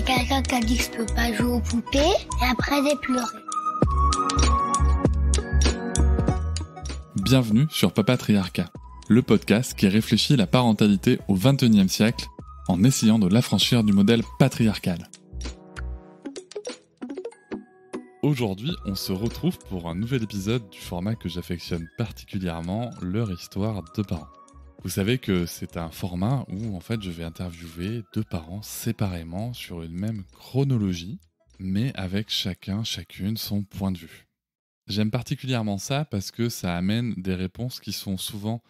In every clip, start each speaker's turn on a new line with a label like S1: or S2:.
S1: a quelqu'un qui a dit que je peux pas jouer aux poupées, et après j'ai pleuré.
S2: Bienvenue sur Papatriarcat, le podcast qui réfléchit la parentalité au XXIe siècle en essayant de l'affranchir du modèle patriarcal. Aujourd'hui, on se retrouve pour un nouvel épisode du format que j'affectionne particulièrement, leur histoire de parents. Vous savez que c'est un format où en fait je vais interviewer deux parents séparément sur une même chronologie, mais avec chacune son point de vue. J'aime particulièrement ça parce que ça amène des réponses qui sont souvent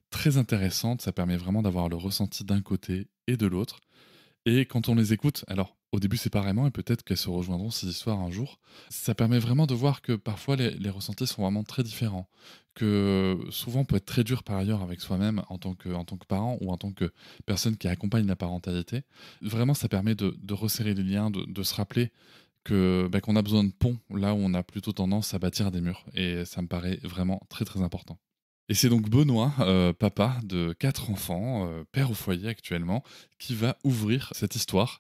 S2: très intéressantes, ça permet vraiment d'avoir le ressenti d'un côté et de l'autre. Et quand on les écoute, alors au début séparément, et peut-être qu'elles se rejoindront ces histoires un jour, ça permet vraiment de voir que parfois les ressentis sont vraiment très différents, que souvent on peut être très dur par ailleurs avec soi-même en tant que parent ou en tant que personne qui accompagne la parentalité. Vraiment, ça permet de resserrer les liens, de se rappeler qu'on a besoin de ponts là où on a plutôt tendance à bâtir des murs. Et ça me paraît vraiment très très important. Et c'est donc Benoît, papa de 4 enfants, père au foyer actuellement, qui va ouvrir cette histoire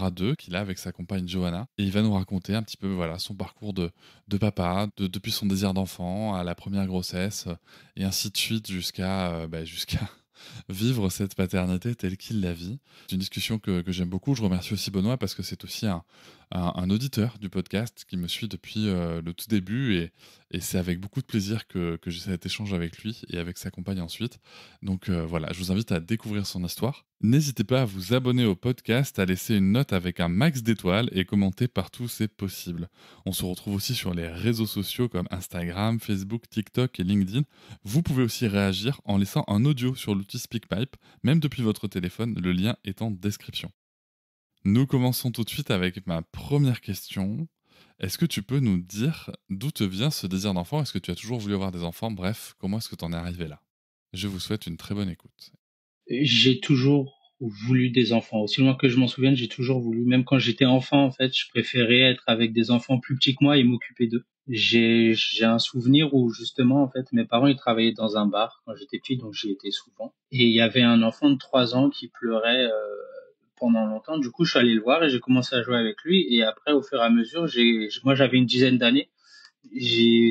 S2: à deux qu'il a avec sa compagne Johanna. Et il va nous raconter un petit peu son parcours de papa, depuis son désir d'enfant à la première grossesse, et ainsi de suite jusqu'à vivre cette paternité telle qu'il la vit. C'est une discussion que j'aime beaucoup. Je remercie aussi Benoît parce que c'est aussi un auditeur du podcast qui me suit depuis le tout début et c'est avec beaucoup de plaisir que j'ai cet échange avec lui et avec sa compagne ensuite. Donc voilà, je vous invite à découvrir son histoire. N'hésitez pas à vous abonner au podcast, à laisser une note avec un max d'étoiles et commenter partout, c'est possible. On se retrouve aussi sur les réseaux sociaux comme Instagram, Facebook, TikTok et LinkedIn. Vous pouvez aussi réagir en laissant un audio sur l'outil SpeakPipe, même depuis votre téléphone, le lien est en description. Nous commençons tout de suite avec ma première question. Est-ce que tu peux nous dire d'où te vient ce désir d'enfant ? Est-ce que tu as toujours voulu avoir des enfants ? Bref, comment est-ce que tu en es arrivé là ? Je vous souhaite une très bonne écoute.
S3: J'ai toujours voulu des enfants. Aussi loin que je m'en souvienne, j'ai toujours voulu. Même quand j'étais enfant, en fait, je préférais être avec des enfants plus petits que moi et m'occuper d'eux. J'ai un souvenir où, justement, en fait, mes parents, ils travaillaient dans un bar quand j'étais petit, donc j'y étais souvent. Et il y avait un enfant de 3 ans qui pleurait pendant longtemps. Du coup, je suis allé le voir et j'ai commencé à jouer avec lui. Et après, au fur et à mesure, moi, j'avais une dizaine d'années.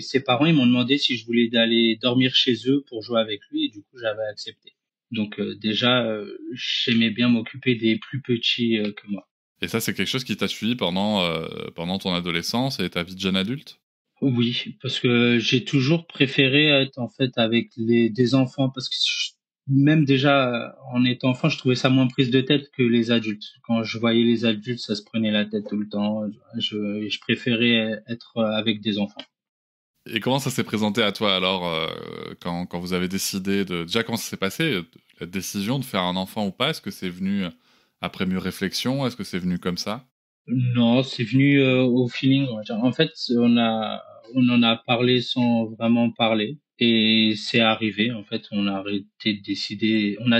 S3: Ses parents, ils m'ont demandé si je voulais aller dormir chez eux pour jouer avec lui. Et du coup, j'avais accepté. Donc j'aimais bien m'occuper des plus petits que moi.
S2: Et ça, c'est quelque chose qui t'a suivi pendant ton adolescence et ta vie de jeune adulte ?
S3: Oui, parce que j'ai toujours préféré être en fait avec des enfants, parce que même déjà en étant enfant, je trouvais ça moins prise de tête que les adultes. Quand je voyais les adultes, ça se prenait la tête tout le temps. Je préférais être avec des enfants.
S2: Et comment ça s'est présenté à toi alors, quand vous avez décidé de... Déjà, comment ça s'est passé, la décision de faire un enfant ou pas ? Est-ce que c'est venu après mûre réflexion ? Est-ce que c'est venu comme ça ?
S3: Non, c'est venu au feeling, on va dire. En fait, on en a parlé sans vraiment parler et c'est arrivé. En fait, on a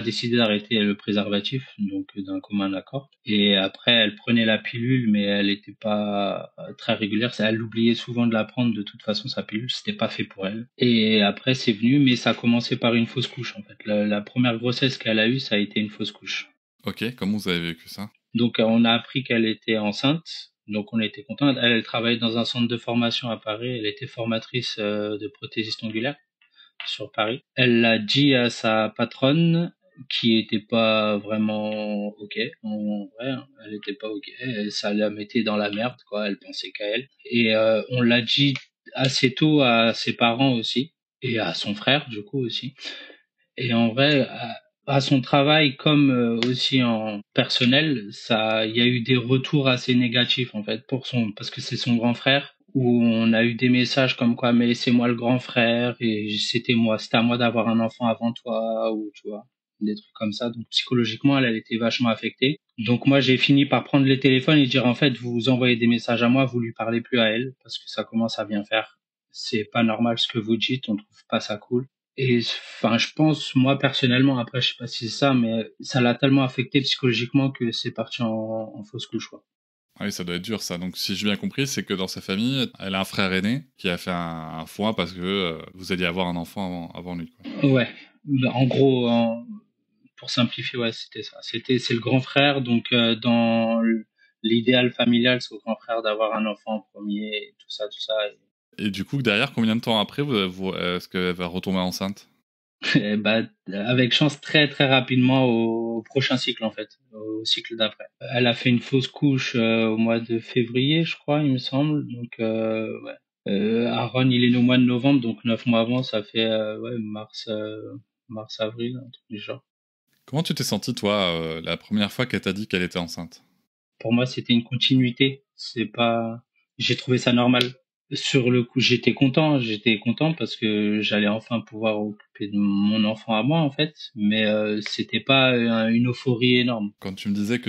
S3: décidé d'arrêter le préservatif, donc d'un commun accord. Et après, elle prenait la pilule, mais elle n'était pas très régulière. Elle oubliait souvent de la prendre. De toute façon, sa pilule, c'était pas fait pour elle. Et après, c'est venu, mais ça a commencé par une fausse couche. En fait, la première grossesse qu'elle a eue, ça a été une fausse couche.
S2: Ok, comment vous avez vécu ça ?
S3: Donc, on a appris qu'elle était enceinte. Donc, on était content. Elle travaillait dans un centre de formation à Paris. Elle était formatrice de prothésiste ongulaire sur Paris. Elle l'a dit à sa patronne qui était pas vraiment OK. En vrai, elle était pas OK. Ça la mettait dans la merde, quoi. Elle pensait qu'à elle. Et on l'a dit assez tôt à ses parents aussi. Et à son frère, du coup, aussi. Et en vrai, à son travail comme aussi en personnel, il y a eu des retours assez négatifs en fait parce que c'est son grand frère où on a eu des messages comme quoi mais c'est moi le grand frère et c'était à moi d'avoir un enfant avant toi ou tu vois des trucs comme ça. Donc psychologiquement, elle était vachement affectée. Donc moi, j'ai fini par prendre les téléphones et dire en fait, vous envoyez des messages à moi, vous lui parlez plus à elle parce que ça commence à bien faire. C'est pas normal ce que vous dites, on trouve pas ça cool. Et enfin, je pense, moi personnellement, après, je sais pas si c'est ça, mais ça l'a tellement affecté psychologiquement que c'est parti en fausse couche, quoi.
S2: Ah oui, ça doit être dur ça. Donc si j'ai bien compris, c'est que dans sa famille, elle a un frère aîné qui a fait un foin parce que vous alliez avoir un enfant avant lui, quoi.
S3: Ouais, en gros, pour simplifier, ouais, c'était ça. C'est le grand frère, donc l'idéal familial, c'est au grand frère d'avoir un enfant en premier, et tout ça, tout ça.
S2: Et du coup, derrière, combien de temps après, est-ce qu'elle va retomber enceinte?
S3: Et bah, avec chance, très très rapidement au prochain cycle en fait, au cycle d'après. Elle a fait une fausse couche au mois de février, je crois, il me semble. Donc ouais. Aaron, il est né au mois de novembre, donc 9 mois avant, ça fait ouais, mars, avril, un truc du genre.
S2: Comment tu t'es senti, toi, la première fois qu'elle t'a dit qu'elle était enceinte?
S3: Pour moi, c'était une continuité. C'est pas, j'ai trouvé ça normal. Sur le coup, j'étais content parce que j'allais enfin pouvoir occuper de mon enfant à moi en fait, mais c'était pas une euphorie énorme.
S2: Quand tu me disais que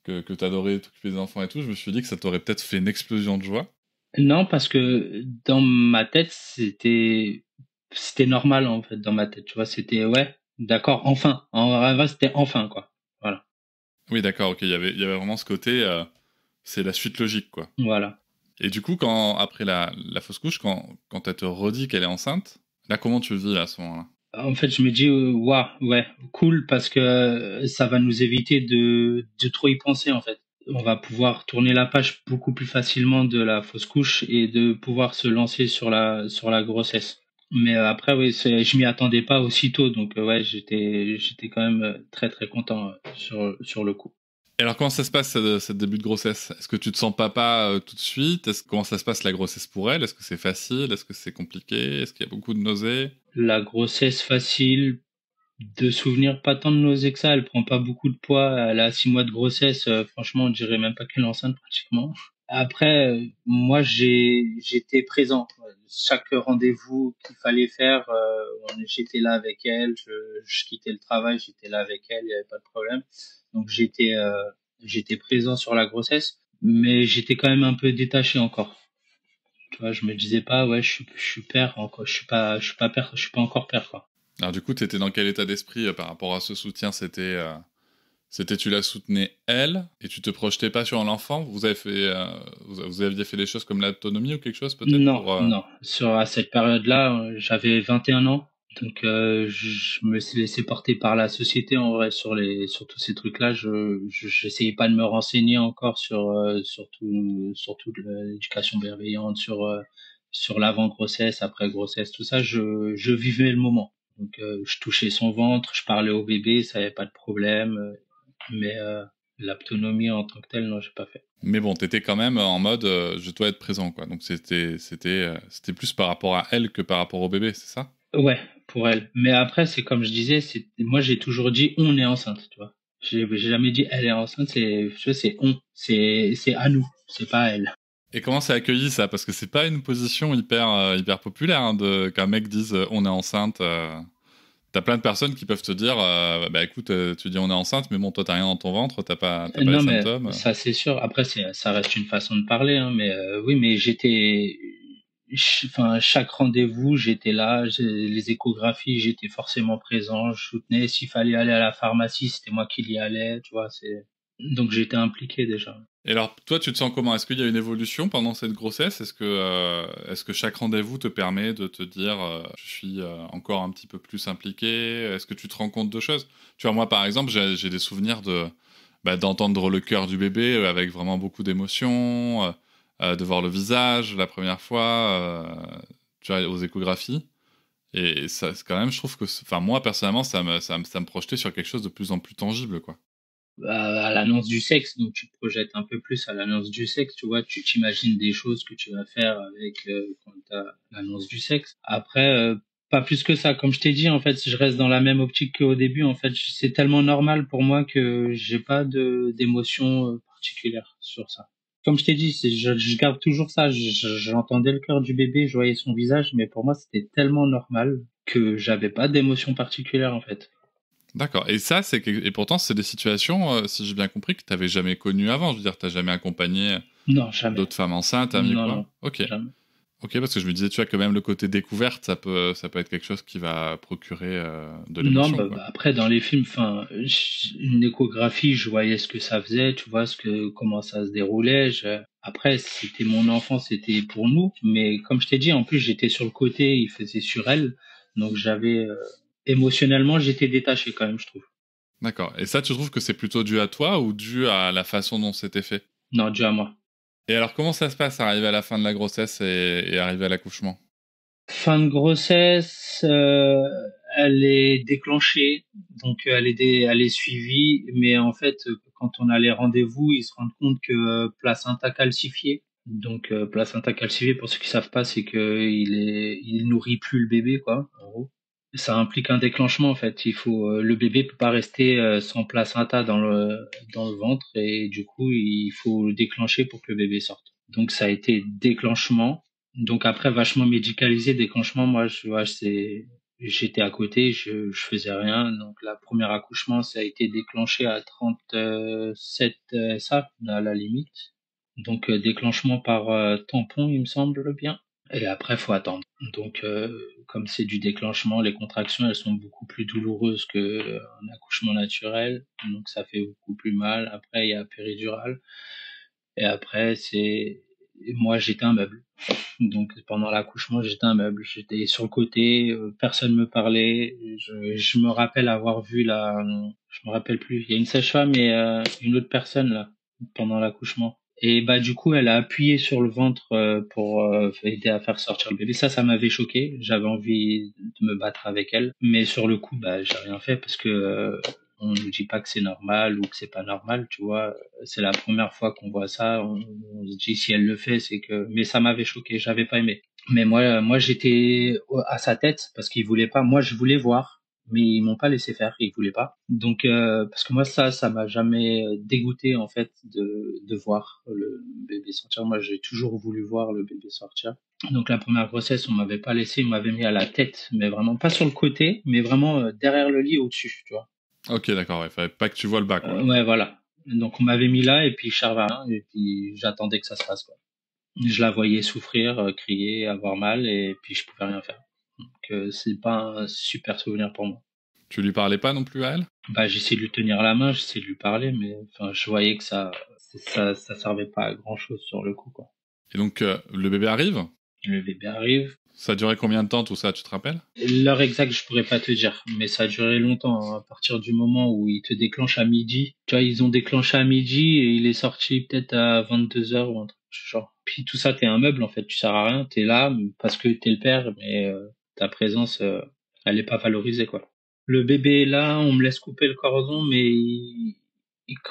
S2: que t'adorais t'occuper des enfants et tout, je me suis dit que ça t'aurait peut-être fait une explosion de joie.
S3: Non, parce que dans ma tête, c'était normal en fait dans ma tête, tu vois, c'était ouais, d'accord, enfin. En vrai, c'était enfin quoi. Voilà.
S2: Oui, d'accord, ok, il y avait vraiment ce côté, c'est la suite logique, quoi.
S3: Voilà.
S2: Et du coup, après la fausse couche, quand elle te redit qu'elle est enceinte, là, comment tu le vis à ce moment-là?
S3: En fait, je me dis, waouh, ouais, cool, parce que ça va nous éviter de trop y penser, en fait. On va pouvoir tourner la page beaucoup plus facilement de la fausse couche et de pouvoir se lancer sur la grossesse. Mais après, oui, je m'y attendais pas aussitôt, donc ouais, j'étais quand même très très content sur le coup.
S2: Et alors, comment ça se passe, ce début de grossesse? Est-ce que tu te sens papa tout de suite? Comment ça se passe la grossesse pour elle? Est-ce que c'est facile? Est-ce que c'est compliqué? Est-ce qu'il y a beaucoup de nausées?
S3: La grossesse facile, de souvenirs, pas tant de nausées que ça. Elle prend pas beaucoup de poids. Elle a 6 mois de grossesse. Franchement, on dirait même pas qu'elle est enceinte pratiquement. Après, moi, j'étais présent. Chaque rendez-vous qu'il fallait faire, j'étais là avec elle. Je quittais le travail, j'étais là avec elle. Il y avait pas de problème. Donc j'étais présent sur la grossesse, mais j'étais quand même un peu détaché encore. Tu vois, je me disais pas, ouais, je suis père encore. Je suis pas père, je suis pas encore père, quoi.
S2: Alors, du coup, tu étais dans quel état d'esprit par rapport à ce soutien? C'était tu la soutenais elle et tu te projetais pas sur l'enfant. Vous aviez fait des choses comme l'autonomie ou quelque chose peut-être
S3: Non,
S2: pour
S3: non. À cette période-là, j'avais 21 ans, donc je me suis laissé porter par la société en vrai sur tous ces trucs-là. J'essayais pas de me renseigner encore sur toute l'éducation bienveillante, sur l'avant-grossesse, après-grossesse, tout ça. Je vivais le moment. Donc je touchais son ventre, je parlais au bébé, ça y avait pas de problème. Mais l'autonomie en tant que telle, non, j'ai pas fait.
S2: Mais bon, t'étais quand même en mode je dois être présent, quoi. Donc c'était plus par rapport à elle que par rapport au bébé, c'est ça?
S3: Ouais, pour elle. Mais après, c'est comme je disais, moi j'ai toujours dit on est enceinte, tu vois. J'ai jamais dit elle est enceinte, c'est on, c'est à nous, c'est pas à elle.
S2: Et comment c'est accueilli ça? Parce que c'est pas une position hyper populaire hein, qu'un mec dise on est enceinte. T'as plein de personnes qui peuvent te dire bah écoute, tu dis on est enceinte, mais bon, toi t'as rien dans ton ventre, t'as pas les
S3: Non, mais
S2: symptômes.
S3: ça c'est sûr. Après, ça reste une façon de parler, hein, mais oui, mais enfin, chaque rendez-vous, j'étais là. Les échographies, j'étais forcément présent. Je soutenais. S'il fallait aller à la pharmacie, c'était moi qui y allais, tu vois. Donc j'étais impliqué déjà.
S2: Et alors, toi, tu te sens comment? Est-ce qu'il y a une évolution pendant cette grossesse? Est-ce que chaque rendez-vous te permet de te dire je suis encore un petit peu plus impliqué? Est-ce que tu te rends compte de choses? Tu vois, moi, par exemple, j'ai des souvenirs d'entendre le cœur du bébé avec vraiment beaucoup d'émotion, de voir le visage la première fois, tu vois, aux échographies. Et ça, c'est quand même, je trouve que, enfin, moi, personnellement, ça me projetait sur quelque chose de plus en plus tangible, quoi.
S3: À l'annonce du sexe, donc tu te projettes un peu plus à l'annonce du sexe, tu vois, tu t'imagines des choses que tu vas faire avec quand t'as l'annonce du sexe. Après, pas plus que ça. Comme je t'ai dit, en fait, je reste dans la même optique qu'au début. En fait, c'est tellement normal pour moi que j'ai pas d'émotion particulière sur ça. Comme je t'ai dit, je garde toujours ça. J'entendais le cœur du bébé, je voyais son visage, mais pour moi, c'était tellement normal que j'avais pas d'émotion particulière, en fait.
S2: D'accord. Et ça, et pourtant, c'est des situations, si j'ai bien compris, que tu n'avais jamais connues avant. Je veux dire, tu n'as jamais accompagné
S3: Non, jamais.
S2: d'autres femmes enceintes, amis,
S3: Non,
S2: quoi.
S3: non,
S2: Ok.
S3: jamais.
S2: Ok, parce que je me disais, tu vois, que même le côté découverte, ça peut être quelque chose qui va procurer de
S3: Non,
S2: l'émotion, quoi.
S3: bah, après dans les films, enfin, une échographie, je voyais ce que ça faisait, tu vois comment ça se déroulait. Après, c'était mon enfant, c'était pour nous, mais comme je t'ai dit, en plus j'étais sur le côté, il faisait sur elle, donc émotionnellement, j'étais détaché quand même, je trouve.
S2: D'accord. Et ça, tu trouves que c'est plutôt dû à toi ou dû à la façon dont c'était fait?
S3: Non, dû à moi.
S2: Et alors, comment ça se passe, arriver à la fin de la grossesse et arriver à l'accouchement?
S3: Fin de grossesse, elle est déclenchée, donc elle est suivie, mais en fait, quand on a les rendez-vous, ils se rendent compte que placenta calcifié. Donc placenta calcifié, pour ceux qui savent pas, c'est que il nourrit plus le bébé, quoi, en gros. Ça implique un déclenchement en fait. Il faut le bébé peut pas rester sans placenta dans le ventre et du coup il faut le déclencher pour que le bébé sorte. Donc ça a été déclenchement. Donc après vachement médicalisé déclenchement. Moi je vois j'étais à côté, je faisais rien. Donc la première accouchement ça a été déclenché à 37 SA à la limite. Donc déclenchement par tampon il me semble bien. Et après faut attendre. Donc comme c'est du déclenchement, les contractions elles sont beaucoup plus douloureuses que un accouchement naturel, donc ça fait beaucoup plus mal. Après il y a péridurale et après c'est moi j'étais un meuble. Donc pendant l'accouchement j'étais un meuble, j'étais sur le côté, personne me parlait. Je me rappelle avoir vu je me rappelle plus, il y a une sage-femme et une autre personne là pendant l'accouchement. Et bah du coup, elle a appuyé sur le ventre pour aider à faire sortir le bébé. Ça m'avait choqué. J'avais envie de me battre avec elle, mais sur le coup, bah j'ai rien fait parce que on nous dit pas que c'est normal ou que c'est pas normal, tu vois. C'est la première fois qu'on voit ça. On se dit si elle le fait, c'est que. Mais ça m'avait choqué. J'avais pas aimé. Mais moi j'étais à sa tête parce qu'il voulait pas. Moi, je voulais voir mais ils m'ont pas laissé faire, ils voulaient pas. Donc parce que moi ça m'a jamais dégoûté en fait de voir le bébé sortir. Moi j'ai toujours voulu voir le bébé sortir. Donc la première grossesse on m'avait pas laissé, on m'avait mis à la tête, mais vraiment pas sur le côté, mais vraiment derrière le lit au-dessus, tu vois.
S2: Ok, d'accord, ouais. Fallait pas que tu vois le bas, quoi.
S3: Ouais voilà. Donc on m'avait mis là et puis je servais à rien et puis j'attendais que ça se passe quoi. Je la voyais souffrir, crier, avoir mal et puis je pouvais rien faire. Donc c'est pas un super souvenir pour moi.
S2: Tu lui parlais pas non plus à elle?
S3: Bah, j'essayais de lui tenir la main, j'essayais de lui parler, mais enfin, je voyais que ça servait pas à grand chose sur le coup, quoi.
S2: Et donc, le bébé arrive?
S3: Le bébé arrive.
S2: Ça a duré combien de temps, tout ça, tu te rappelles?
S3: L'heure exacte, je pourrais pas te dire, mais ça a duré longtemps, hein, à partir du moment où ils te déclenchent à midi. Tu vois, ils ont déclenché à midi et il est sorti peut-être à 22h ou un truc du genre. Puis tout ça, t'es un meuble, en fait, tu sers à rien, t'es là parce que t'es le père, mais ta présence, elle est pas valorisée, quoi. Le bébé est là, on me laisse couper le cordon, mais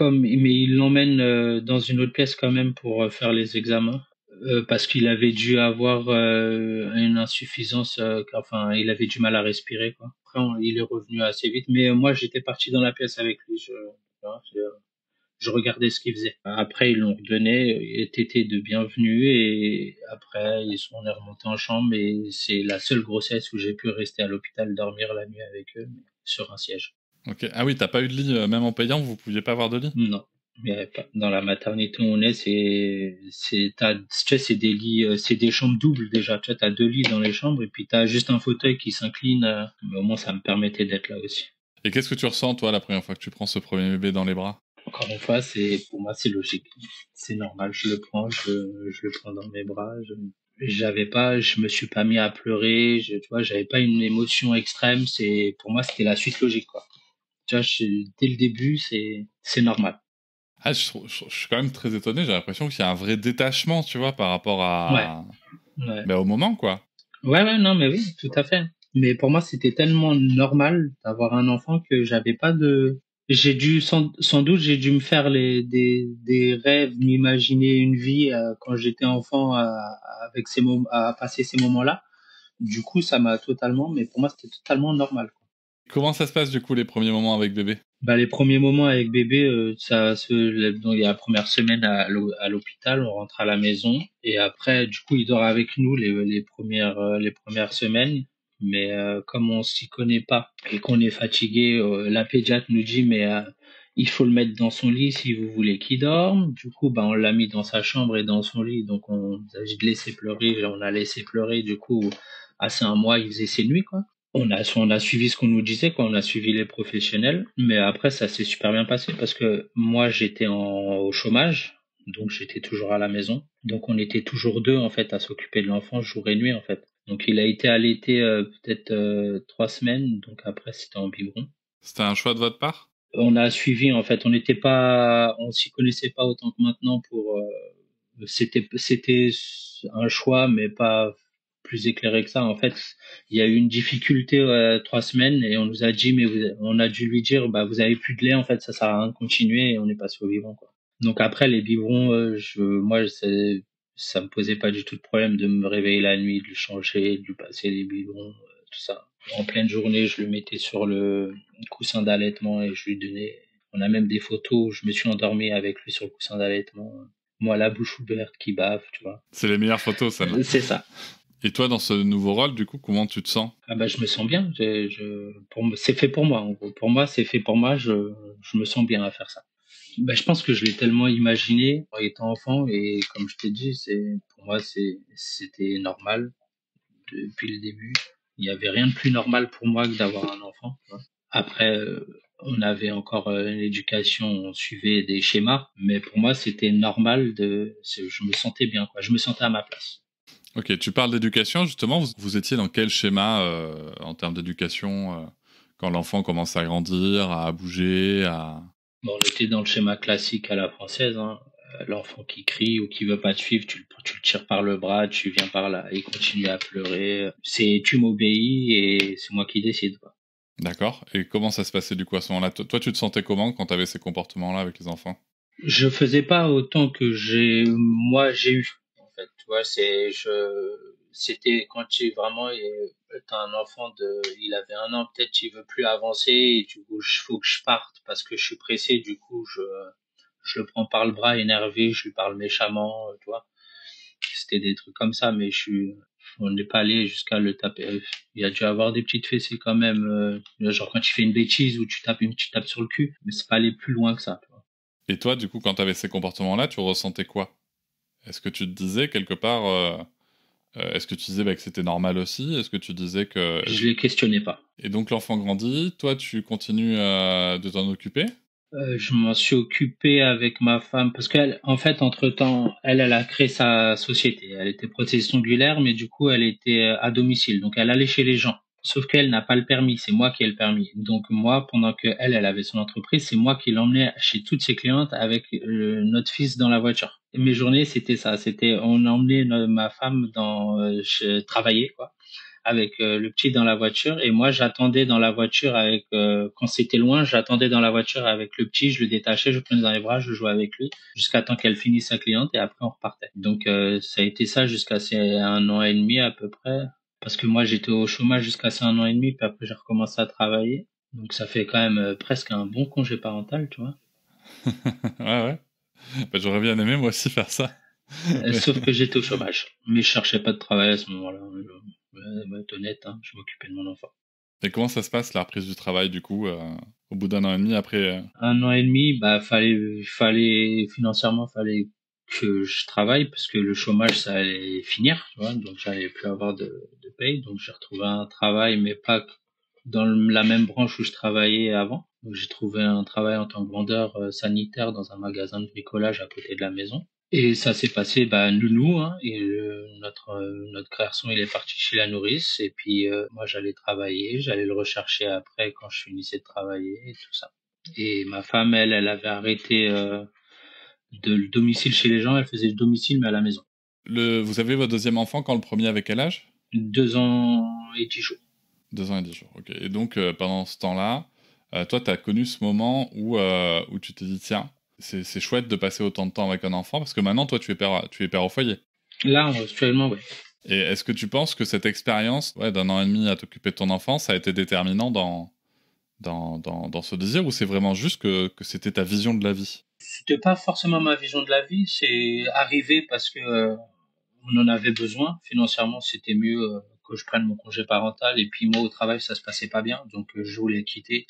S3: mais il l'emmène dans une autre pièce quand même pour faire les examens. Parce qu'il avait dû avoir une insuffisance, enfin, il avait du mal à respirer, quoi. Après, il est revenu assez vite, mais moi, j'étais parti dans la pièce avec lui. Je regardais ce qu'il faisait. Après, ils l'ont redonné, et t'étais de bienvenue, et après, on est remonté en chambre, et c'est la seule grossesse où j'ai pu rester à l'hôpital dormir la nuit avec eux, mais sur un siège.
S2: Ok. Ah oui, t'as pas eu de lit, même en payant, vous pouviez pas avoir de lit?
S3: Non. Il y avait pas. Dans la maternité où on est, tu sais, c'est des lits, c'est des chambres doubles déjà. Tu vois, t'as deux lits dans les chambres et puis t'as juste un fauteuil qui s'incline. Mais au moins, ça me permettait d'être là aussi.
S2: Et qu'est-ce que tu ressens, toi, la première fois que tu prends ce premier bébé dans les bras?
S3: Encore une fois, pour moi, c'est logique. C'est normal. Je le prends, je le prends dans mes bras. Je me suis pas mis à pleurer. Tu vois, j'avais pas une émotion extrême. Pour moi, c'était la suite logique, quoi. Tu vois, dès le début, c'est normal.
S2: Ah, je suis quand même très étonné, j'ai l'impression qu'il y a un vrai détachement, tu vois, par rapport
S3: Ouais.
S2: à...
S3: Ouais.
S2: Ben, au moment, quoi.
S3: Ouais, non, mais oui, tout à fait. Mais pour moi, c'était tellement normal d'avoir un enfant que j'avais pas de. Sans doute, j'ai dû me faire des rêves, m'imaginer une vie quand j'étais enfant avec à passer ces moments-là. Du coup, ça m'a totalement, mais pour moi, c'était totalement normal.
S2: Comment ça se passe, du coup, les premiers moments avec bébé?
S3: Bah, les premiers moments avec bébé, donc, il y a la première semaine à l'hôpital, on rentre à la maison et après, du coup, il dort avec nous les premières semaines. Mais comme on s'y connaît pas et qu'on est fatigué, la pédiatre nous dit mais il faut le mettre dans son lit si vous voulez qu'il dorme. Du coup, bah on l'a mis dans sa chambre et dans son lit, donc on a juste laissé pleurer, on a laissé pleurer. Du coup, assez un mois, il faisait ses nuits quoi. On a suivi ce qu'on nous disait, quoi. On a suivi les professionnels, mais après, ça s'est super bien passé parce que moi, au chômage, donc j'étais toujours à la maison. Donc on était toujours deux, en fait, à s'occuper de l'enfant jour et nuit, en fait. Donc il a été allaité peut-être 3 semaines, donc après, c'était en biberon.
S2: C'était un choix de votre part?
S3: On a suivi, en fait, on s'y connaissait pas autant que maintenant c'était un choix, mais pas plus éclairé que ça. En fait, il y a eu une difficulté 3 semaines et on nous a dit, on a dû lui dire, bah vous avez plus de lait, en fait, ça sert à rien de continuer et on est passé au biberon, quoi. Donc après les biberons, ça me posait pas du tout de problème de me réveiller la nuit, de lui changer, de lui passer les biberons, tout ça. En pleine journée, je le mettais sur le coussin d'allaitement et je lui donnais. On a même des photos où je me suis endormi avec lui sur le coussin d'allaitement. Moi, la bouche ouverte qui bave, tu vois.
S2: C'est les meilleures photos, ça.
S3: C'est ça.
S2: Et toi, dans ce nouveau rôle, du coup, comment tu te sens?
S3: Ah bah, je me sens bien. C'est fait pour moi, en gros. Pour moi, c'est fait pour moi. Je me sens bien à faire ça. Bah, je pense que je l'ai tellement imaginé en étant enfant et comme je t'ai dit, pour moi, c'était normal depuis le début. Il y avait rien de plus normal pour moi que d'avoir un enfant, tu vois. Après, on avait encore une éducation, on suivait des schémas, mais pour moi, c'était normal je me sentais bien, quoi. Je me sentais à ma place.
S2: Ok, tu parles d'éducation, justement, vous étiez dans quel schéma en termes d'éducation quand l'enfant commence à grandir, à bouger, à...
S3: Bon, on était dans le schéma classique à la française, hein. L'enfant qui crie ou qui veut pas te suivre, tu le tires par le bras, tu viens par là, il continue à pleurer. Tu m'obéis et c'est moi qui décide, quoi.
S2: D'accord. Et comment ça se passait du coup à ce moment-là? Toi, tu te sentais comment quand tu avais ces comportements-là avec les enfants?
S3: Je faisais pas autant que moi j'ai eu. En fait, tu vois, c'était quand vraiment, t'as un enfant il avait 1 an peut-être, il veut plus avancer et du coup, faut que je parte parce que je suis pressé. Du coup, je le prends par le bras énervé, je lui parle méchamment, tu vois. C'était des trucs comme ça, mais on n'est pas allé jusqu'à le taper. Il y a dû avoir des petites fessées quand même, genre quand tu fais une bêtise ou tu tapes sur le cul, mais c'est pas aller plus loin que ça, tu vois.
S2: Et toi, du coup, quand tu avais ces comportements-là, tu ressentais quoi? Est-ce que tu te disais quelque part, est-ce que tu disais que c'était normal aussi? Est-ce que tu disais que...
S3: Je les questionnais pas.
S2: Et donc l'enfant grandit, toi tu continues de t'en occuper?
S3: Je m'en suis occupé avec ma femme parce qu'elle, en fait, entre-temps, elle a créé sa société. Elle était prothésiste ongulaire, mais du coup, elle était à domicile. Donc, elle allait chez les gens. Sauf qu'elle n'a pas le permis. C'est moi qui ai le permis. Donc, moi, pendant que elle avait son entreprise, c'est moi qui l'emmenais chez toutes ses clientes avec notre fils dans la voiture. Et mes journées, c'était ça. On emmenait ma femme travailler, quoi, avec le petit dans la voiture et moi j'attendais dans la voiture avec quand c'était loin, j'attendais dans la voiture avec le petit, je le détachais, je le prenais dans les bras, je jouais avec lui jusqu'à temps qu'elle finisse sa cliente et après on repartait. Donc ça a été ça jusqu'à ces 1 an et demi à peu près parce que moi j'étais au chômage jusqu'à ces 1 an et demi puis après j'ai recommencé à travailler. Donc ça fait quand même presque un bon congé parental, tu vois.
S2: Ouais, ouais. Bah, j'aurais bien aimé moi aussi faire ça.
S3: Sauf que j'étais au chômage. Mais je cherchais pas de travail à ce moment-là. Je vais être honnête, hein, je m'occupais de mon enfant.
S2: Et comment ça se passe la reprise du travail du coup au bout d'1 an et demi après
S3: 1 an et demi, bah financièrement, fallait que je travaille parce que le chômage ça allait finir, tu vois, donc j'allais plus avoir de paye, donc j'ai retrouvé un travail, mais pas dans la même branche où je travaillais avant. Donc j'ai trouvé un travail en tant que vendeur sanitaire dans un magasin de bricolage à côté de la maison. Et ça s'est passé, bah, nounou, hein, et notre garçon, il est parti chez la nourrice, et puis moi, j'allais travailler, j'allais le rechercher après quand je finissais de travailler et tout ça. Et ma femme, elle avait arrêté de le domicile chez les gens, elle faisait le domicile, mais à la maison.
S2: Vous avez votre deuxième enfant quand le premier avait quel âge?
S3: 2 ans et 10 jours.
S2: 2 ans et 10 jours, ok. Et donc pendant ce temps-là, toi tu as connu ce moment où tu t'es dit tiens, c'est chouette de passer autant de temps avec un enfant parce que maintenant toi tu es père au foyer.
S3: Là, actuellement, oui.
S2: Et est-ce que tu penses que cette expérience d'1 an et demi à t'occuper de ton enfant, ça a été déterminant dans ce désir ou c'est vraiment juste que c'était ta vision de la vie?
S3: C'était pas forcément ma vision de la vie, c'est arrivé parce que on en avait besoin. Financièrement, c'était mieux que je prenne mon congé parental. Et puis moi, au travail, ça se passait pas bien, donc je voulais quitter.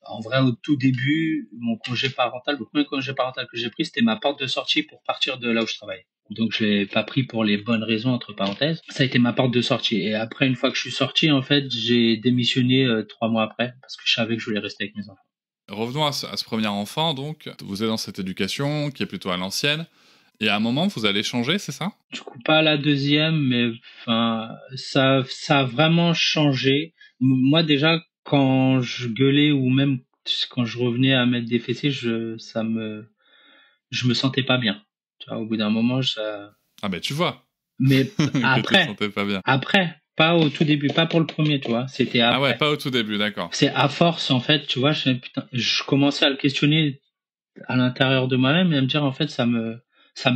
S3: En vrai, au tout début, mon congé parental, le premier congé parental que j'ai pris, c'était ma porte de sortie pour partir de là où je travaille. Donc je l'ai pas pris pour les bonnes raisons entre parenthèses. Ça a été ma porte de sortie. Et après, une fois que je suis sorti, en fait, j'ai démissionné 3 mois après parce que je savais que je voulais rester avec mes enfants.
S2: Revenons à ce premier enfant, donc. Vous êtes dans cette éducation qui est plutôt à l'ancienne. Et à un moment, vous allez changer, c'est ça?
S3: Du coup, pas la deuxième, mais enfin, ça a vraiment changé. Moi, déjà, quand je gueulais ou même quand je revenais à mettre des fessées, je me sentais pas bien. Tu vois, au bout d'un moment,
S2: Ah ben tu vois
S3: mais
S2: que tu te sentais pas bien.
S3: après, pas au tout début, pas pour le premier, tu vois. C'était
S2: Ah ouais,
S3: après.
S2: pas au tout début, d'accord.
S3: C'est à force, en fait, tu vois, je commençais à le questionner à l'intérieur de moi-même et à me dire, en fait, ça me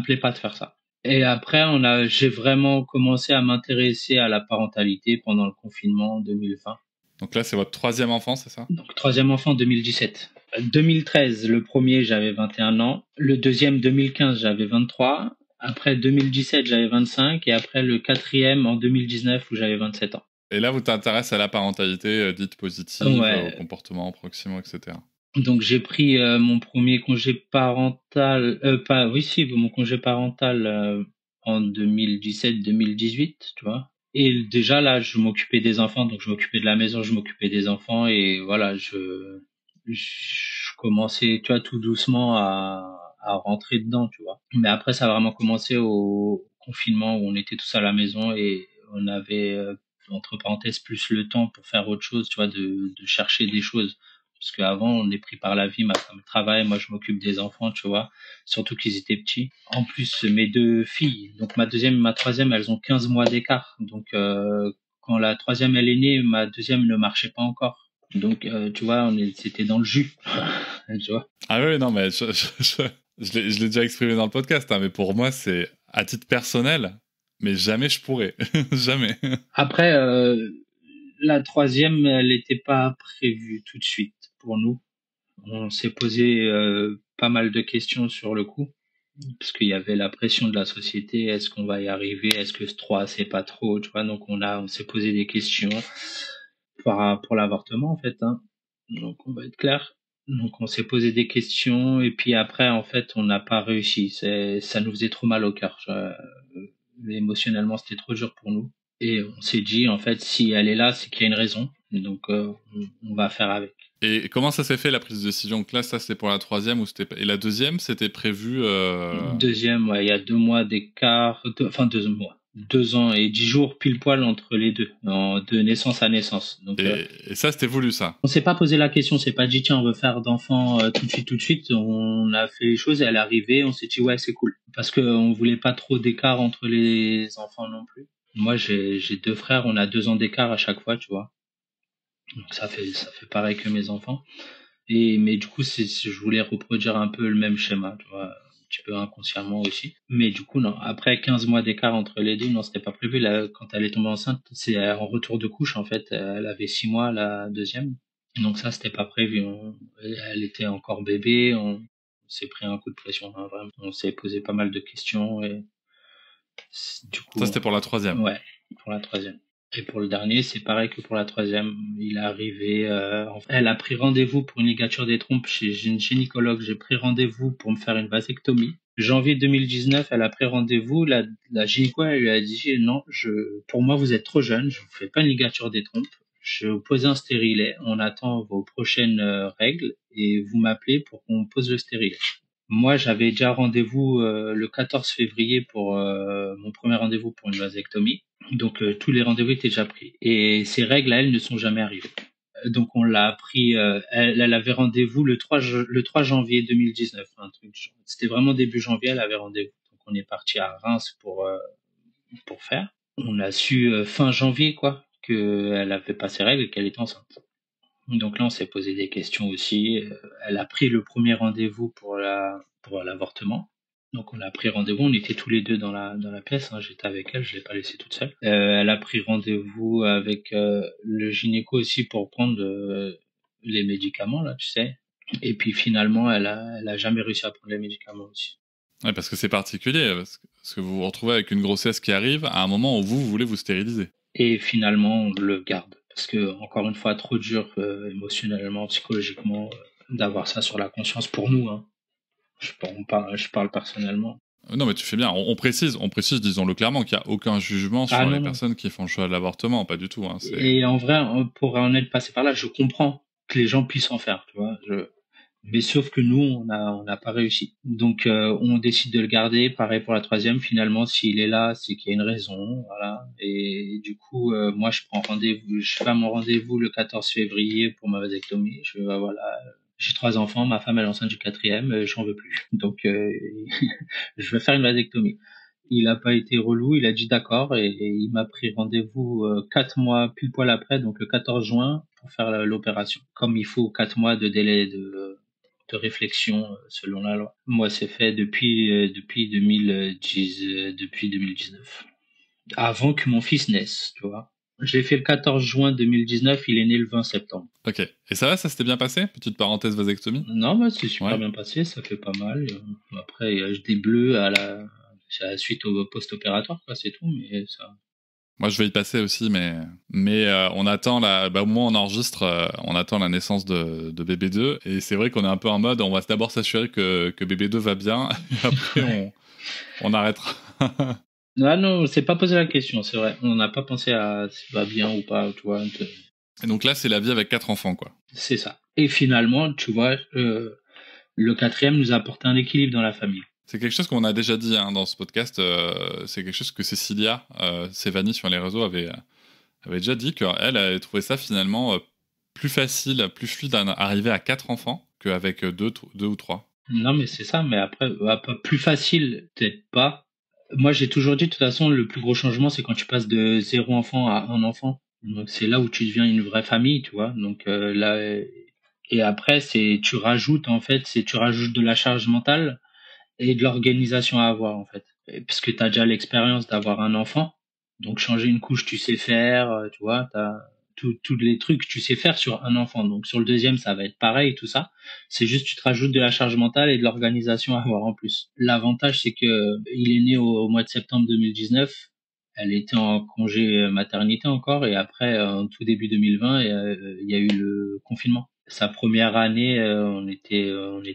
S3: plaît pas de faire ça. Et après, j'ai vraiment commencé à m'intéresser à la parentalité pendant le confinement en 2020.
S2: Donc là, c'est votre 3e enfant, c'est ça?
S3: Donc, troisième enfant, 2017. 2013, le premier, j'avais 21 ans. Le deuxième, 2015, j'avais 23. Après, 2017, j'avais 25. Et après, le quatrième, en 2019, où j'avais 27 ans.
S2: Et là, vous t'intéressez à la parentalité dite positive,
S3: Ouais.
S2: au comportement proximaux, etc.
S3: Donc, j'ai pris mon premier congé parental, mon congé parental en 2017-2018, tu vois. Et déjà là, je m'occupais des enfants, donc je m'occupais de la maison, je m'occupais des enfants, et voilà, je commençais, tu vois, tout doucement à rentrer dedans, tu vois. Mais après, ça a vraiment commencé au confinement où on était tous à la maison et on avait, entre parenthèses, plus le temps pour faire autre chose, tu vois, de chercher des choses. Parce qu'avant, on est pris par la vie, ma femme travaille, moi je m'occupe des enfants, tu vois, surtout qu'ils étaient petits. En plus, mes deux filles, donc ma deuxième et ma troisième, elles ont 15 mois d'écart. Donc, quand la troisième elle est née, ma deuxième ne marchait pas encore. Donc, tu vois, c'était dans le jus. Tu vois.
S2: Ah oui, non, mais je l'ai déjà exprimé dans le podcast, hein, mais pour moi, c'est à titre personnel, mais jamais je pourrais. Jamais.
S3: Après, la troisième, elle n'était pas prévue tout de suite pour nous. On s'est posé pas mal de questions sur le coup, parce qu'il y avait la pression de la société. Est-ce qu'on va y arriver? Est-ce que ce 3 c'est pas trop? Tu vois, donc on s'est posé des questions pour l'avortement, en fait, hein. Donc, on va être clair. Donc, on s'est posé des questions, et puis après, en fait, on n'a pas réussi. Ça nous faisait trop mal au cœur. Émotionnellement, c'était trop dur pour nous. Et on s'est dit, en fait, si elle est là, c'est qu'il y a une raison. Donc, on va faire avec.
S2: Et comment ça s'est fait la prise de décision? Donc là, ça c'était pour la troisième ou c'était et la deuxième, c'était prévu.
S3: Deuxième, ouais, il y a 2 mois d'écart, enfin 2 mois, 2 ans et 10 jours pile poil entre les deux, de naissance à naissance. Donc,
S2: et ça, c'était voulu, ça.
S3: on s'est pas posé la question, on s'est pas dit tiens on veut faire d'enfants tout de suite. On a fait les choses, et elle est arrivée, on s'est dit ouais c'est cool parce que on voulait pas trop d'écart entre les enfants non plus. Moi j'ai 2 frères, on a 2 ans d'écart à chaque fois, tu vois. Donc ça fait pareil que mes enfants. Mais du coup je voulais reproduire un peu le même schéma, tu vois, un petit peu inconsciemment aussi. Mais du coup non, après 15 mois d'écart entre les deux, non c'était pas prévu. Là, quand elle est tombée enceinte, c'est en retour de couche en fait. Elle avait 6 mois la deuxième. Donc ça, c'était pas prévu. Elle était encore bébé. On s'est pris un coup de pression, hein, vraiment. On s'est posé pas mal de questions et du coup,
S2: Ça, c'était pour la troisième.
S3: ouais, pour la troisième. Et pour le dernier, c'est pareil que pour la troisième. Il est arrivé. Elle a pris rendez-vous pour une ligature des trompes chez une gynécologue. J'ai pris rendez-vous pour me faire une vasectomie. Janvier 2019, elle a pris rendez-vous. La gynéco, elle lui a dit non, pour moi, vous êtes trop jeune. Je vous fais pas une ligature des trompes. Je vous pose un stérilet. On attend vos prochaines règles et vous m'appelez pour qu'on pose le stérilet. Moi, j'avais déjà rendez-vous le 14 février pour mon premier rendez-vous pour une vasectomie. Donc, tous les rendez-vous étaient déjà pris. Et ces règles, elles, ne sont jamais arrivées. Donc, on l'a appris. Elle avait rendez-vous le 3 janvier 2019. Un truc. C'était vraiment début janvier, elle avait rendez-vous. Donc, on est parti à Reims pour faire. On a su fin janvier, quoi, qu'elle avait pas ses règles et qu'elle était enceinte. Donc là, on s'est posé des questions aussi. Elle a pris le premier rendez-vous pour l'avortement. Donc on a pris rendez-vous, on était tous les deux dans la pièce, hein. J'étais avec elle, je l'ai pas laissée toute seule. Elle a pris rendez-vous avec le gynéco aussi pour prendre les médicaments là, tu sais. Et puis finalement, elle a jamais réussi à prendre les médicaments aussi.
S2: Ouais, parce que c'est particulier, parce que vous vous retrouvez avec une grossesse qui arrive à un moment où vous voulez vous stériliser.
S3: Et finalement, on le garde. Parce que, encore une fois, trop dur émotionnellement, psychologiquement, d'avoir ça sur la conscience pour nous, hein. Je parle personnellement.
S2: Non, mais tu fais bien. On précise, disons-le clairement, qu'il n'y a aucun jugement sur les personnes qui font le choix de l'avortement, pas du tout. Hein,
S3: et en vrai, pour en être passé par là, je comprends que les gens puissent en faire, tu vois. Mais sauf que nous, on n'a pas réussi. Donc, on décide de le garder. Pareil pour la troisième. Finalement, s'il est là, c'est qu'il y a une raison, voilà. Et du coup, moi, je fais mon rendez-vous le 14 février pour ma vasectomie. Voilà, j'ai 3 enfants, ma femme elle est enceinte du quatrième, j'en veux plus. Donc je vais faire une vasectomie. Il a pas été relou, il a dit d'accord et il m'a pris rendez-vous 4 mois pile poil après, donc le 14 juin pour faire l'opération. Comme il faut 4 mois de délai de réflexion selon la loi. Moi, c'est fait depuis 2019. Avant que mon fils naisse, tu vois. J'ai fait le 14 juin 2019, il est né le 20 septembre.
S2: Ok. Et ça va, ça s'était bien passé? Petite parenthèse vasectomie?
S3: Non, bah, c'est super
S2: Ouais.
S3: bien passé, ça fait pas mal. Après, j'ai des bleus à la suite au post-opératoire, quoi, c'est tout, mais ça.
S2: Moi, je vais y passer aussi, mais on attend au moment où on enregistre, on attend la naissance de bébé 2. Et c'est vrai qu'on est un peu en mode, on va d'abord s'assurer que bébé 2 va bien, et après on arrêtera.
S3: Ah non, c'est pas posé la question, c'est vrai. On n'a pas pensé à si ça va bien ou pas, tu vois.
S2: Et donc là, c'est la vie avec 4 enfants, quoi.
S3: C'est ça. Et finalement, tu vois, le quatrième nous a apporté un équilibre dans la famille.
S2: C'est quelque chose qu'on a déjà dit dans ce podcast. C'est quelque chose que Cécilia Sévani sur les réseaux avait déjà dit qu'elle avait trouvé ça finalement plus facile, plus fluide d'arriver à 4 enfants qu'avec 2 ou 3.
S3: Non, mais c'est ça. Mais après, plus facile, peut-être pas. Moi, j'ai toujours dit, de toute façon, le plus gros changement, c'est quand tu passes de 0 enfant à 1 enfant. Donc, c'est là où tu deviens une vraie famille, tu vois. Donc, là, et après, tu rajoutes de la charge mentale et de l'organisation à avoir, en fait. Parce que tu as déjà l'expérience d'avoir un enfant. Donc, changer une couche, tu sais faire, tu vois, tous les trucs, tu sais faire sur un enfant. Donc, sur le deuxième, ça va être pareil, tout ça. C'est juste, tu te rajoutes de la charge mentale et de l'organisation à avoir en plus. L'avantage, c'est que il est né au mois de septembre 2019. Elle était en congé maternité encore et après, en tout début 2020, il y a eu le confinement. Sa première année, on était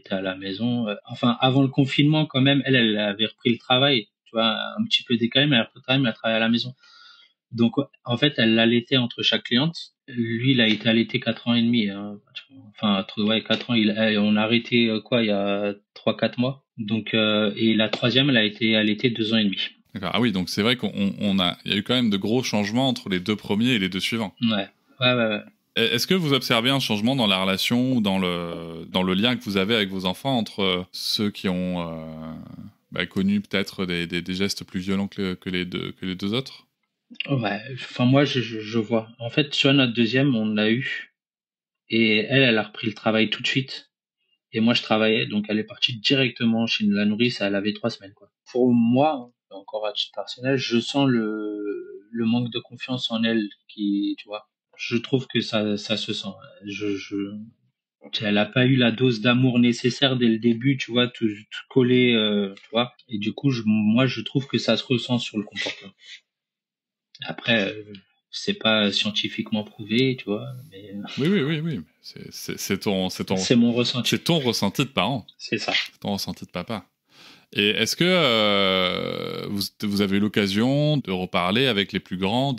S3: à la maison. Enfin, avant le confinement, quand même, elle avait repris le travail. Tu vois, un petit peu décalé, mais elle a repris le travail, mais elle travaillait à la maison. Donc, en fait, elle l'allaitait entre chaque cliente. Lui, il a été allaité 4 ans et demi. Hein. Enfin, 4 ans. On a arrêté, il y a 3-4 mois. Donc, et la troisième, elle a été allaitée 2 ans et demi.
S2: D'accord. Ah oui, donc c'est vrai il y a eu quand même de gros changements entre les 2 premiers et les 2 suivants.
S3: Ouais.
S2: Est-ce que vous observez un changement dans la relation ou dans le lien que vous avez avec vos enfants entre ceux qui ont connu peut-être des gestes plus violents que les deux autres?
S3: Ouais, enfin moi je vois. En fait, tu vois, notre deuxième, on l'a eu. Et elle a repris le travail tout de suite. Et moi, je travaillais, donc elle est partie directement chez la nourrice, elle avait 3 semaines, quoi. Pour moi, encore à titre personnel, je sens le manque de confiance en elle tu vois. Je trouve que ça se sent. Elle a pas eu la dose d'amour nécessaire dès le début, tu vois, tout collé, tu vois. Et du coup, moi, je trouve que ça se ressent sur le comportement. Après, c'est pas scientifiquement prouvé, tu vois, mais
S2: Oui.
S3: c'est mon ressenti.
S2: C'est ton ressenti de parent.
S3: C'est ça.
S2: C'est ton ressenti de papa. Et est-ce que vous avez eu l'occasion de reparler avec les plus grands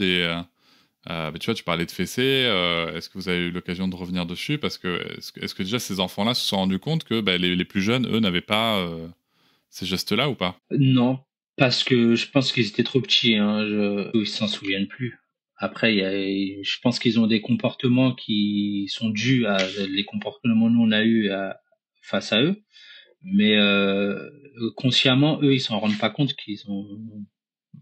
S2: tu vois, tu parlais de fessées. Est-ce que vous avez eu l'occasion de revenir dessus? Parce que est-ce que déjà ces enfants-là se sont rendus compte que les plus jeunes, eux, n'avaient pas ces gestes-là ou pas?
S3: Non, parce que je pense qu'ils étaient trop petits, hein, ils s'en souviennent plus. Après, je pense qu'ils ont des comportements qui sont dus à les comportements que nous on a eu face à eux, mais consciemment, eux, ils s'en rendent pas compte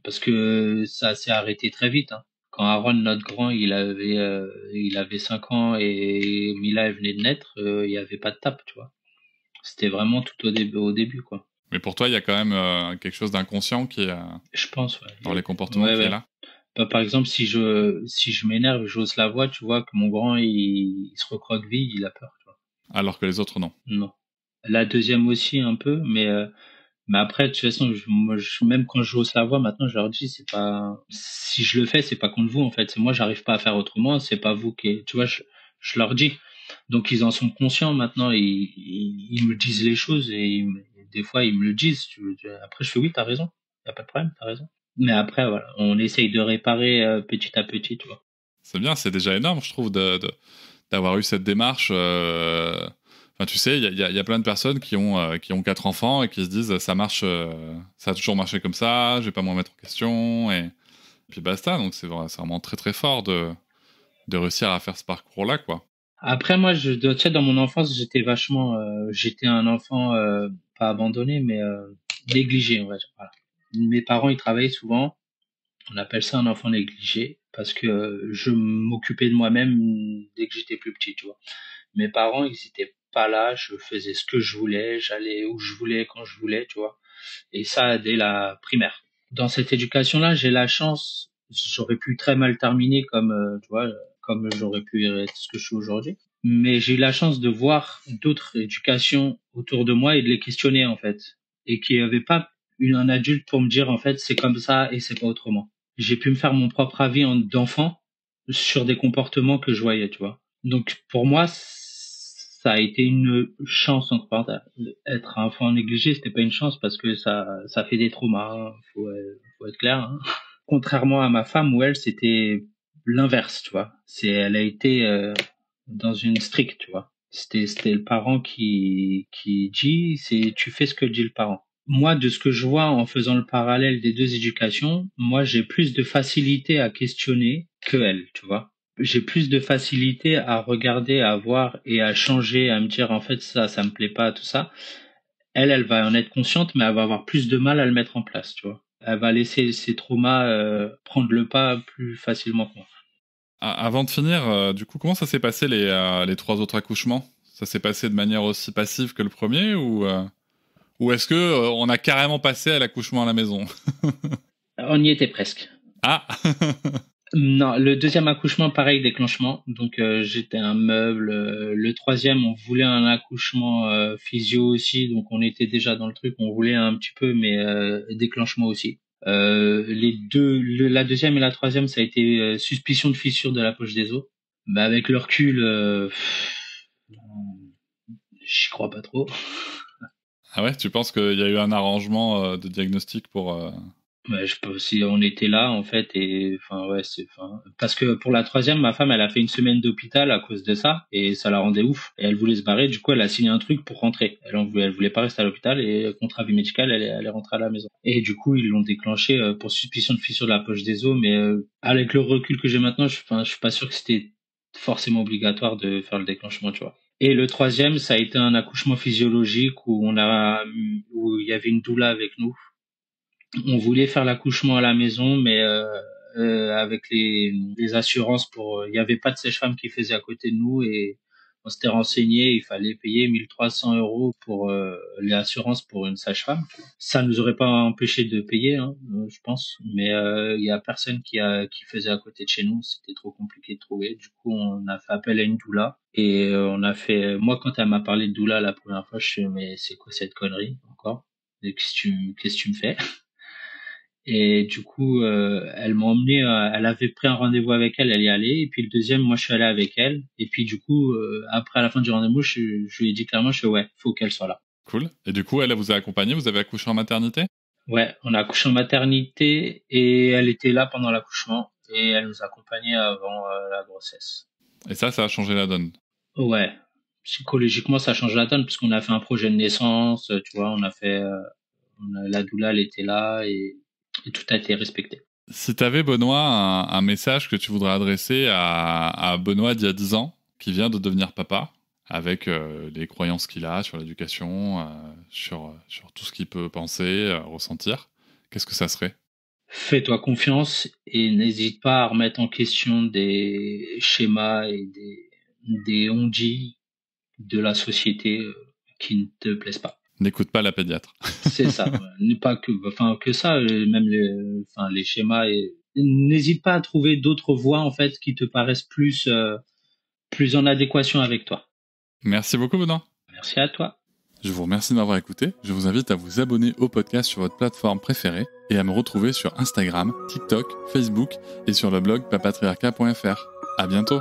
S3: parce que ça s'est arrêté très vite. Hein. Quand Aaron, notre grand, il avait 5 ans et Mila, elle venait de naître, il y avait pas de tape, tu vois. C'était vraiment tout au début, quoi.
S2: Mais pour toi, il y a quand même quelque chose d'inconscient qui est
S3: Je pense, ouais.
S2: dans les comportements qui est là.
S3: Bah, par exemple, si je m'énerve, j'hausse la voix, tu vois, que mon grand, il se recroqueville, il a peur, tu vois.
S2: Alors que les autres, non.
S3: Non. La deuxième aussi, un peu, mais après, de toute façon, même quand je hausse la voix, maintenant, je leur dis, c'est pas, si je le fais, c'est pas contre vous, en fait. C'est moi, j'arrive pas à faire autrement, c'est pas vous tu vois, je leur dis. Donc, ils en sont conscients maintenant, ils me disent les choses et des fois, ils me le disent. Après, je fais oui, t'as raison. Y a pas de problème, t'as raison. Mais après, voilà, on essaye de réparer petit à petit, tu vois.
S2: C'est bien, c'est déjà énorme, je trouve, d'avoir eu cette démarche. Enfin, tu sais, il y a plein de personnes qui ont 4 enfants et qui se disent ça marche, ça a toujours marché comme ça, je vais pas me remettre en question et puis basta. Donc c'est vraiment très très fort de réussir à faire ce parcours-là, quoi.
S3: Après, moi, tu sais, dans mon enfance, j'étais un enfant pas abandonné, mais négligé, on va dire. Voilà. Mes parents, ils travaillaient souvent. On appelle ça un enfant négligé parce que je m'occupais de moi-même dès que j'étais plus petit, tu vois. Mes parents, ils étaient pas là. Je faisais ce que je voulais, j'allais où je voulais, quand je voulais, tu vois. Et ça dès la primaire. Dans cette éducation-là, j'ai la chance. J'aurais pu très mal terminer comme, tu vois, comme j'aurais pu être ce que je suis aujourd'hui. Mais j'ai eu la chance de voir d'autres éducations autour de moi et de les questionner en fait, et qu'il n'y avait pas un adulte pour me dire en fait c'est comme ça et c'est pas autrement. J'ai pu me faire mon propre avis d'enfant sur des comportements que je voyais, tu vois. Donc pour moi, ça a été une chance entre parenthèses. Être un enfant négligé, c'était pas une chance parce que ça fait des traumas. Hein. Faut être clair. Hein. Contrairement à ma femme où elle c'était l'inverse, tu vois. Elle a été dans une stricte, tu vois. C'était le parent qui dit, c'est tu fais ce que dit le parent. Moi, de ce que je vois en faisant le parallèle des deux éducations, moi j'ai plus de facilité à questionner que elle, tu vois. J'ai plus de facilité à regarder, à voir et à changer, à me dire en fait ça me plaît pas, tout ça. Elle va en être consciente, mais elle va avoir plus de mal à le mettre en place, tu vois. Elle va laisser ses traumas prendre le pas plus facilement que moi.
S2: Avant de finir, du coup, comment ça s'est passé les 3 autres accouchements? Ça s'est passé de manière aussi passive que le premier ou est-ce que on a carrément passé à l'accouchement à la maison?
S3: On y était presque.
S2: Ah.
S3: Non, le deuxième accouchement, pareil, déclenchement. Donc j'étais un meuble. Le troisième, on voulait un accouchement physio aussi, donc on était déjà dans le truc. On voulait un petit peu, mais déclenchement aussi. La deuxième et la troisième, ça a été suspicion de fissure de la poche des os. Bah avec le recul, j'y crois pas trop.
S2: Ah ouais, tu penses qu'il y a eu un arrangement de diagnostic pour...
S3: Ouais, je peux si on était là en fait et enfin ouais parce que pour la troisième ma femme elle a fait une semaine d'hôpital à cause de ça et ça la rendait ouf et elle voulait se barrer du coup elle a signé un truc pour rentrer elle voulait pas rester à l'hôpital et contre avis médical elle est rentrée à la maison et du coup ils l'ont déclenché pour suspicion de fissure de la poche des os mais avec le recul que j'ai maintenant je suis pas sûr que c'était forcément obligatoire de faire le déclenchement tu vois. Et le troisième ça a été un accouchement physiologique où il y avait une doula avec nous. On voulait faire l'accouchement à la maison, mais avec les assurances il n'y avait pas de sage-femme qui faisait à côté de nous et on s'était renseigné, il fallait payer 1300 € pour les assurances pour une sage-femme. Ça nous aurait pas empêché de payer, hein, je pense, mais il y a personne qui faisait à côté de chez nous, c'était trop compliqué de trouver. Du coup, on a fait appel à une doula et moi quand elle m'a parlé de doula la première fois, je suis mais c'est quoi cette connerie encore? Qu'est-ce que tu me fais? Et du coup, elle m'a emmené, elle avait pris un rendez-vous avec elle, elle y allait. Et puis le deuxième, moi, je suis allé avec elle. Et puis du coup, après, à la fin du rendez-vous, je lui ai dit clairement, ouais, faut qu'elle soit là.
S2: Cool. Et du coup, elle vous a accompagné, vous avez accouché en maternité?
S3: Ouais, on a accouché en maternité et elle était là pendant l'accouchement et elle nous accompagnait avant la grossesse.
S2: Et ça a changé la donne?
S3: Ouais, psychologiquement, ça change la donne puisqu'on a fait un projet de naissance, tu vois, la doula, elle était là et tout a été respecté.
S2: Si tu avais, Benoît, un message que tu voudrais adresser à Benoît d'il y a 10 ans, qui vient de devenir papa, avec les croyances qu'il a sur l'éducation, sur tout ce qu'il peut penser, ressentir, qu'est-ce que ça serait?
S3: Fais-toi confiance et n'hésite pas à remettre en question des schémas et des on-dit de la société qui ne te plaisent pas.
S2: N'écoute pas la pédiatre.
S3: C'est ça. Pas que ça, même les schémas et n'hésite pas à trouver d'autres voies en fait qui te paraissent plus en adéquation avec toi.
S2: Merci beaucoup, Benoît.
S3: Merci à toi.
S2: Je vous remercie de m'avoir écouté. Je vous invite à vous abonner au podcast sur votre plateforme préférée et à me retrouver sur Instagram, TikTok, Facebook et sur le blog papatriarca.fr. À bientôt.